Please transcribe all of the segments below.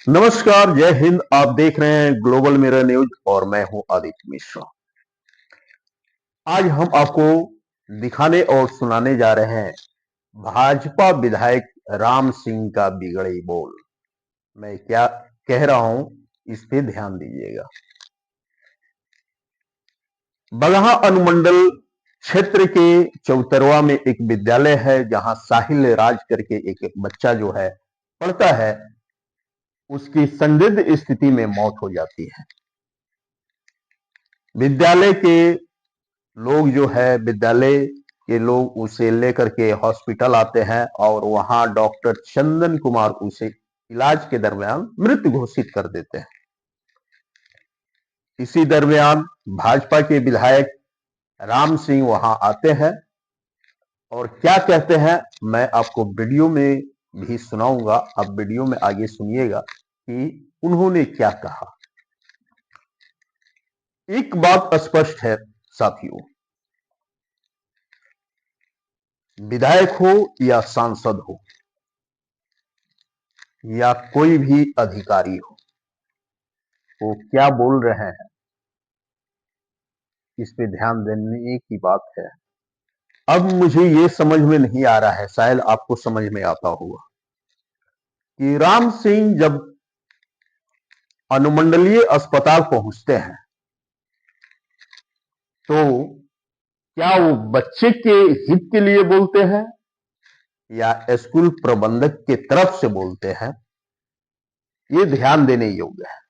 नमस्कार, जय हिंद। आप देख रहे हैं ग्लोबल मिरर न्यूज और मैं हूं आदित्य मिश्रा। आज हम आपको दिखाने और सुनाने जा रहे हैं भाजपा विधायक राम सिंह का बिगड़े बोल। मैं क्या कह रहा हूं, इस पे ध्यान दीजिएगा। बगहा अनुमंडल क्षेत्र के चौतरवा में एक विद्यालय है जहां साहिल राज करके एक बच्चा जो है पढ़ता है, उसकी संदिग्ध स्थिति में मौत हो जाती है। विद्यालय के लोग उसे लेकर के हॉस्पिटल आते हैं और वहां डॉक्टर चंदन कुमार उसे इलाज के दरमियान मृत घोषित कर देते हैं। इसी दरमियान भाजपा के विधायक राम सिंह वहां आते हैं और क्या कहते हैं मैं आपको वीडियो में भी सुनाऊंगा। आप वीडियो में आगे सुनिएगा कि उन्होंने क्या कहा। एक बात स्पष्ट है साथियों, विधायक हो या सांसद हो या कोई भी अधिकारी हो, वो क्या बोल रहे हैं इस पे ध्यान देने की बात है। अब मुझे ये समझ में नहीं आ रहा है, शायद आपको समझ में आता होगा कि राम सिंह जब अनुमंडलीय अस्पताल पहुंचते हैं तो क्या वो बच्चे के हित के लिए बोलते हैं या स्कूल प्रबंधक के तरफ से बोलते हैं, ये ध्यान देने योग्य है।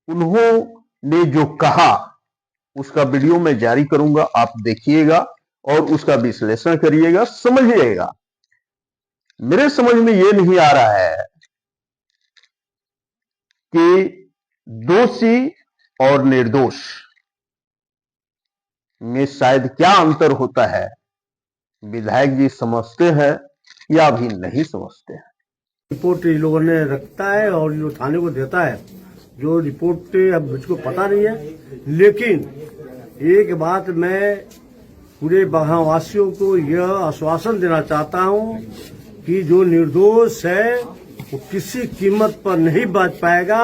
उन्होंने जो कहा उसका वीडियो मैं जारी करूंगा, आप देखिएगा और उसका विश्लेषण करिएगा, समझिएगा। मेरे समझ में यह नहीं आ रहा है कि दोषी और निर्दोष में शायद क्या अंतर होता है, विधायक जी समझते हैं या भी नहीं समझते हैं। रिपोर्ट इन लोगों ने रखता है और जो थाने को देता है, जो रिपोर्ट अब मुझको पता नहीं है, लेकिन एक बात मैं पूरे बगहा वासियों को यह आश्वासन देना चाहता हूं कि जो निर्दोष है वो किसी कीमत पर नहीं बच पाएगा।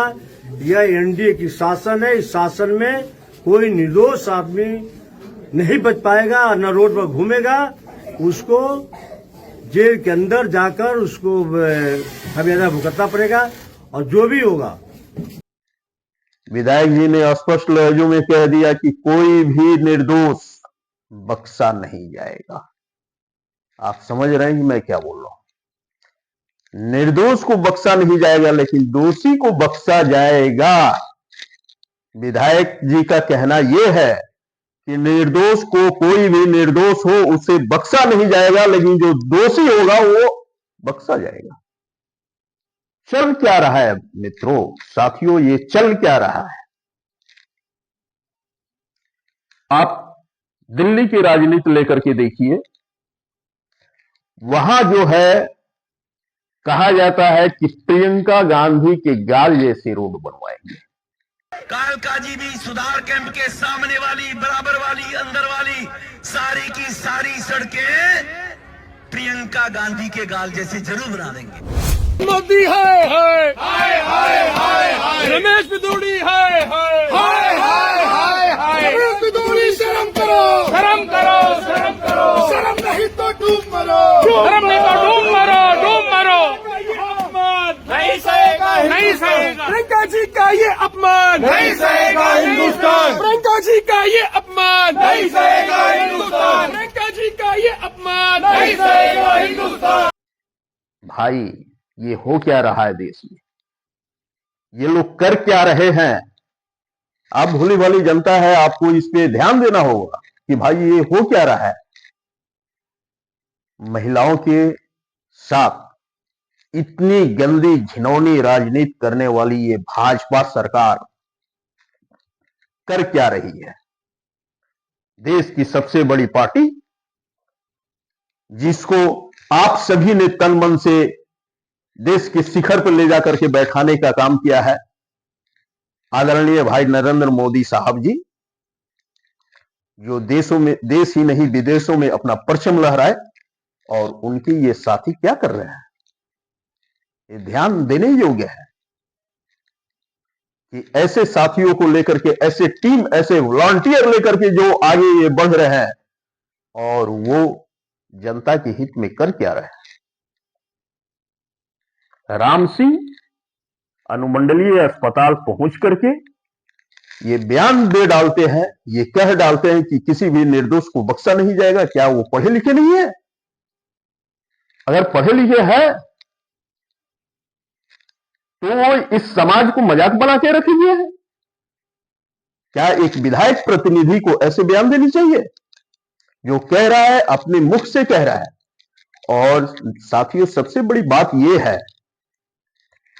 यह एनडीए की शासन है, इस शासन में कोई निर्दोष आदमी नहीं बच पाएगा, न रोड पर घूमेगा। उसको जेल के अंदर जाकर उसको खामियाजा भुगतना पड़ेगा और जो भी होगा। विधायक जी ने स्पष्ट लहजों में कह दिया कि कोई भी निर्दोष बख्शा नहीं जाएगा। आप समझ रहे हैं कि मैं क्या बोल रहा हूं। निर्दोष को बख्शा नहीं जाएगा, लेकिन दोषी को बख्शा जाएगा। विधायक जी का कहना यह है कि निर्दोष को, कोई भी निर्दोष हो उसे बख्शा नहीं जाएगा, लेकिन जो दोषी होगा वो बख्शा जाएगा। चल क्या रहा है मित्रों, साथियों, ये चल क्या रहा है। आप दिल्ली की राजनीति लेकर के देखिए, वहां जो है कहा जाता है कि प्रियंका गांधी के गाल जैसे रोड बनवाएंगे। कालकाजी भी सुधार कैंप के सामने वाली, बराबर वाली, अंदर वाली सारी की सारी सड़कें प्रियंका गांधी के गाल जैसे जरूर बना देंगे। मोदी हाय हाय हाय हाय हाय हाय, रमेश बिदूड़ी हाय हाय हाय हाय हाय हाय, रमेश बिदूड़ी शर्म करो शर्म करो शर्म करो, शर्म नहीं तो डूब मरो, शर्म नहीं तो डूब मरो डूब मरो। नहीं सहेगा नहीं सहेगा प्रियंका जी का ये अपमान, नहीं सहेगा हिंदुस्तान। प्रियंका जी का ये अपमान, नहीं सहेगा हिंदुस्तान। प्रियंका जी का ये अपमान, नहीं सहेगा हिंदुस्तान। भाई, ये हो क्या रहा है देश में, ये लोग कर क्या रहे हैं। आप भोली भाली जनता है, आपको इस पे ध्यान देना होगा कि भाई ये हो क्या रहा है। महिलाओं के साथ इतनी गंदी घिनौनी राजनीति करने वाली ये भाजपा सरकार कर क्या रही है। देश की सबसे बड़ी पार्टी, जिसको आप सभी ने तन मन से देश के शिखर पर ले जाकर के बैठाने का काम किया है, आदरणीय भाई नरेंद्र मोदी साहब जी, जो देशों में, देश ही नहीं विदेशों में अपना परचम लहराए, और उनके ये साथी क्या कर रहे हैं, ये ध्यान देने योग्य है। कि ऐसे साथियों को लेकर के, ऐसे टीम, ऐसे वॉलंटियर लेकर के जो आगे ये बढ़ रहे हैं, और वो जनता के हित में कर क्या रहे हैं। राम सिंह अनुमंडलीय अस्पताल पहुंच करके ये बयान दे डालते हैं, ये कह डालते हैं कि किसी भी निर्दोष को बख्शा नहीं जाएगा। क्या वो पढ़े लिखे नहीं है? अगर पढ़े लिखे हैं तो वो इस समाज को मजाक बना के रखे हुए हैं। क्या एक विधायक प्रतिनिधि को ऐसे बयान देनी चाहिए? जो कह रहा है अपने मुख से कह रहा है। और साथियों, सबसे बड़ी बात यह है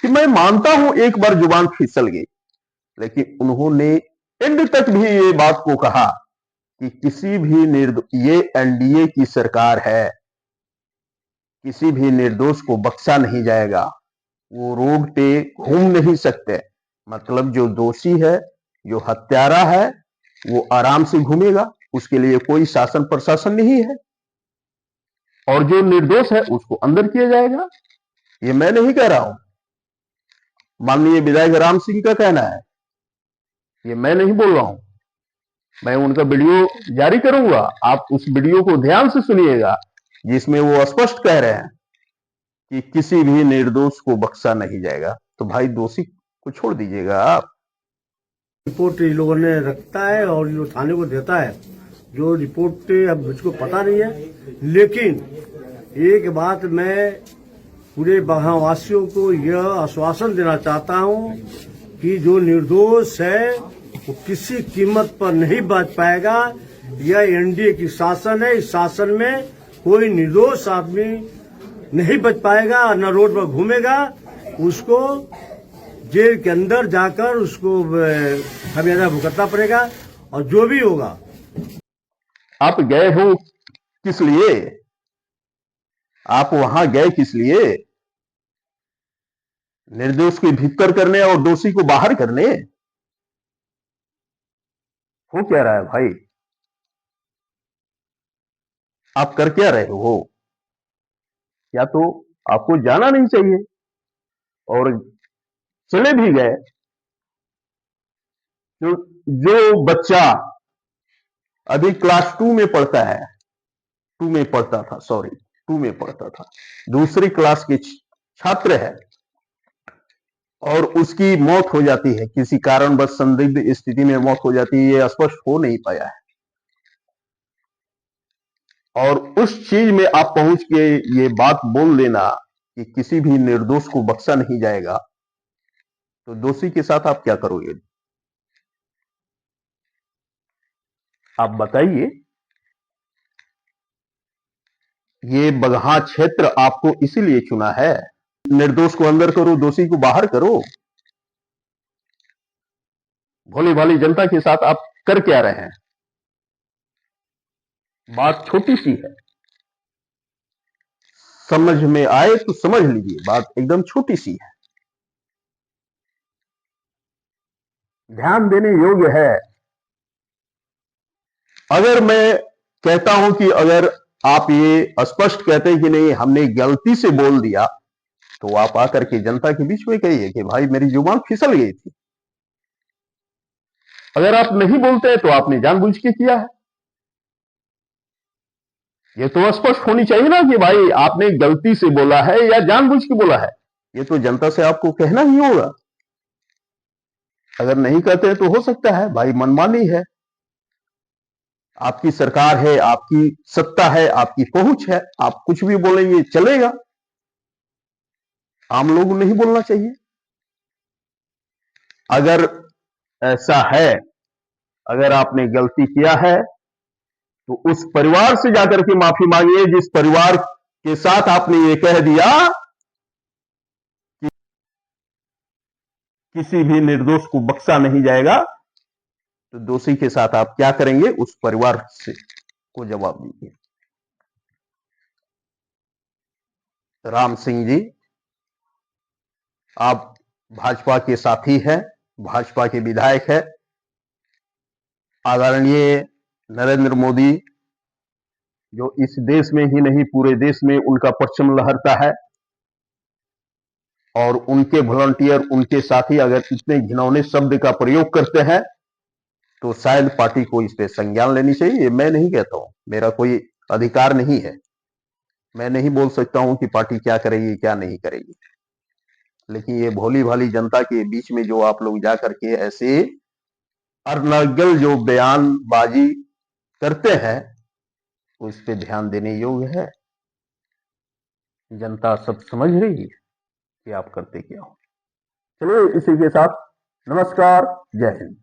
कि मैं मानता हूं एक बार जुबान फिसल गई, लेकिन उन्होंने एंड तक भी ये बात को कहा कि किसी भी ये एनडीए की सरकार है, किसी भी निर्दोष को बख्शा नहीं जाएगा। वो रोड पे घूम नहीं सकते। मतलब जो दोषी है, जो हत्यारा है, वो आराम से घूमेगा, उसके लिए कोई शासन प्रशासन नहीं है। और जो निर्दोष है उसको अंदर किया जाएगा। ये मैं नहीं कह रहा हूं, माननीय विधायक राम सिंह का कहना है, ये मैं नहीं बोल रहा हूं। मैं उनका वीडियो जारी करूंगा, आप उस वीडियो को ध्यान से सुनिएगा, जिसमें वो स्पष्ट कह रहे हैं कि किसी भी निर्दोष को बख्शा नहीं जाएगा। तो भाई दोषी को छोड़ दीजिएगा आप। रिपोर्ट इन लोगों ने रखता है और जो थाने को देता है, जो रिपोर्ट अब मुझको पता नहीं है। लेकिन एक बात मैं पूरे बगहावासियों को यह आश्वासन देना चाहता हूं कि जो निर्दोष है वो किसी कीमत पर नहीं बच पाएगा। यह एनडीए की शासन है, इस शासन में कोई निर्दोष आदमी नहीं बच पाएगा, न रोड पर घूमेगा। उसको जेल के अंदर जाकर उसको खमियाजा भुगतना पड़ेगा। और जो भी होगा। आप गए हो किस लिए? आप वहां गए किस लिए? निर्दोष को भीतर करने और दोषी को बाहर करने? हो क्या रहा है भाई? आप कर क्या रहे हो? या तो आपको जाना नहीं चाहिए, और चले भी गए तो जो बच्चा अभी क्लास 2 में पढ़ता है, 2 में पढ़ता था, सॉरी 2 में पढ़ता था, दूसरी क्लास के छात्र है, और उसकी मौत हो जाती है, किसी कारणवश संदिग्ध स्थिति में मौत हो जाती है, ये स्पष्ट हो नहीं पाया है। और उस चीज में आप पहुंच के ये बात बोल देना कि किसी भी निर्दोष को बख्शा नहीं जाएगा, तो दोषी के साथ आप क्या करोगे? आप बताइए। ये बगहा क्षेत्र आपको इसीलिए चुना है। निर्दोष को अंदर करो, दोषी को बाहर करो। भोली भाली जनता के साथ आप कर क्या रहे हैं? बात छोटी सी है, समझ में आए तो समझ लीजिए, बात एकदम छोटी सी है, ध्यान देने योग्य है। अगर मैं कहता हूं कि अगर आप ये स्पष्ट कहते हैं कि नहीं हमने गलती से बोल दिया, तो आप आकर के जनता के बीच में कहिए कि भाई मेरी जुबान फिसल गई थी। अगर आप नहीं बोलते तो आपने जानबूझ के किया है। ये तो स्पष्ट होनी चाहिए ना कि भाई आपने गलती से बोला है या जानबूझ के बोला है। ये तो जनता से आपको कहना ही होगा। अगर नहीं कहते तो हो सकता है भाई मनमानी है, आपकी सरकार है, आपकी सत्ता है, आपकी पहुंच है, आप कुछ भी बोलेंगे चलेगा। आम लोगों नहीं बोलना चाहिए। अगर ऐसा है, अगर आपने गलती किया है तो उस परिवार से जाकर के माफी मांगिए जिस परिवार के साथ आपने ये कह दिया कि किसी भी निर्दोष को बख्शा नहीं जाएगा। तो दोषी के साथ आप क्या करेंगे, उस परिवार से को जवाब दीजिए। राम सिंह जी, आप भाजपा के साथी हैं, भाजपा के विधायक हैं। आदरणीय नरेंद्र मोदी जो इस देश में ही नहीं पूरे देश में उनका परचम लहरता है, और उनके वॉलंटियर, उनके साथी अगर इतने घिनौने शब्द का प्रयोग करते हैं तो शायद पार्टी को इस पे संज्ञान लेनी चाहिए। ये मैं नहीं कहता हूं, मेरा कोई अधिकार नहीं है, मैं नहीं बोल सकता हूं कि पार्टी क्या करेगी क्या नहीं करेगी, लेकिन ये भोली भाली जनता के बीच में जो आप लोग जा करके ऐसे अनर्गल जो बयानबाजी करते हैं तो इस पे ध्यान देने योग्य है। जनता सब समझ रही है कि आप करते क्या हो। चलिए इसी के साथ नमस्कार, जय हिंद।